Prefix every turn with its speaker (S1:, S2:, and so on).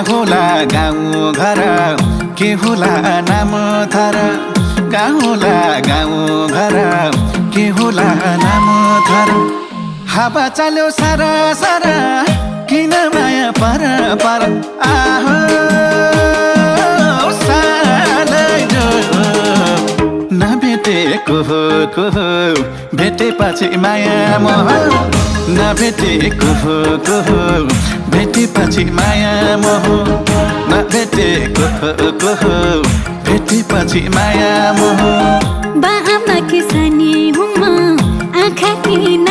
S1: होला गाउँ घर के होला नाम थर गाउँला गाउँ घर के होला नाम थर हावा चल्यो सारा सारा किन माया पर पर आहो सालै जो नभेटेको को भेटेपछि माया मोह नभेटेको को भेटेपछि माया मोह नभेटेको को भेटेपछि माया मोह
S2: बा आमा किसानी हुम आँखा किन